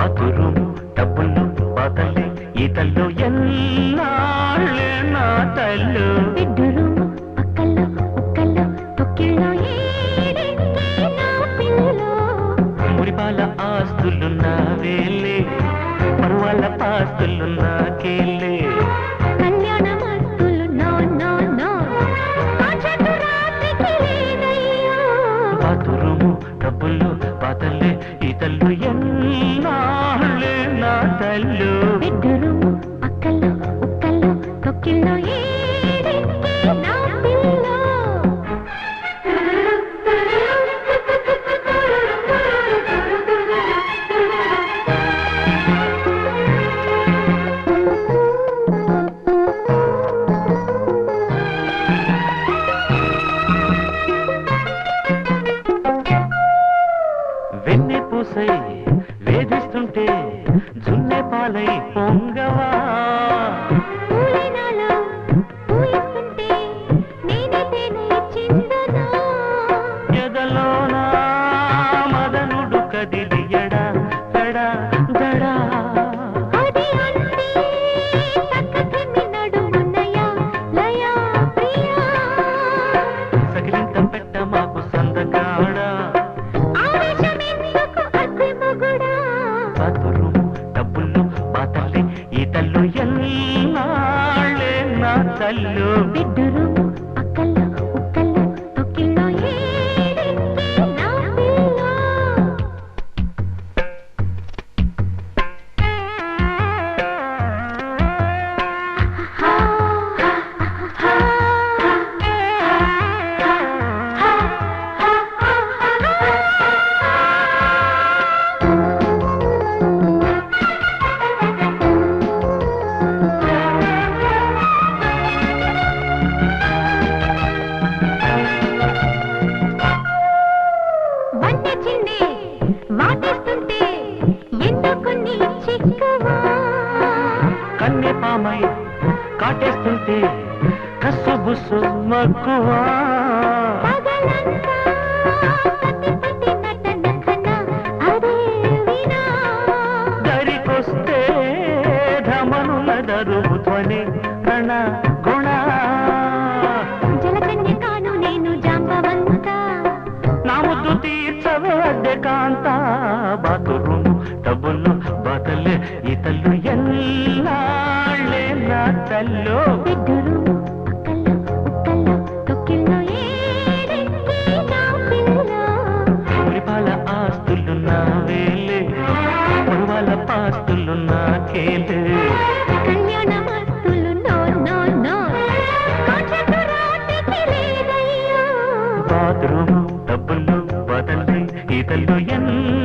బాతురూము డబ్బులు బాతల్లే ఈతల్లో ఎన్నాళ్ళే నా తల్లు బెడ్రూము పక్కల్లో ఉక్కల్లో తొక్కిళ్ళో ఏడెక్కి నా పిల్లో మురిపాల ఆస్తులున్నా వేలే పరువాల పాస్తులున్నా కేలే కళ్యాణ మస్తులు నో నో నో ఆ చెట్టు రాత్రికి లేదయ్యో బాతురూము డబ్బులు బాతల్లే ఈతల్లో ఎన్నాళ్ళే నా తల్లు బెడ్రూము పక్కల్లో ఉక్కల్లో తొక్కిళ్ళో ఏడెక్కి నా పిల్లో వెన్నె పూసై వేధిస్తుంటే జున్నె పాలై పొంగవా పూలైనాలో పూయిస్తుంటే నేనే తేనె చిందనా ఎదలోన మదనుడు కదిలి ఎడా దడా దడా అది అంటే చక్కని నడుమున్నయా లయా ప్రియా సగిలింత పెట్ట మాకు సందగాడా ఆవేశమెందుకు అతి మగుడా బాతురూము డబ్బులు బాతల్లి ఈతల్లో ఎన్నాళ్ళే నా తల్లు బెడ్రూము పక్కల్లో ఉక్కల్లో తొక్కిళ్ళో ఏడెక్కి నా పిల్లో వంట చిందే వాటేస్తుంటే ఎందుకుని చిక్కవా కన్నె పామై కాటేస్తుంటే కస్సు బుస్సు మక్కువా పగలంతా పతి పతి నటన కన్నా అదే వినా దరికొస్తే ధమనుల దరువు ధ్వని రణ గుణ జలకన్య కాను నేను జాంబవంత నా ముద్దు తీర్చవే అద్దె కాంత బాతురూము డబ్బులు బాతల్లే ఈతల్లు ఎన్నాళ్ళే నా తల్లు బెడ్రూము పక్కల్లో ఉక్కల్లో తొక్కిళ్ళో ఏడెక్కి నా పిల్లో మురిపాల ఆస్తులున్నా వేలే పరువాల పాస్తులున్నా కేలే కళ్యాణ మస్తులు నో నో నో కాచకు రాత్రికి లేదయ్యో బాతురూము డబ్బులు బాతల్లే ఈతల్లు ఎన్న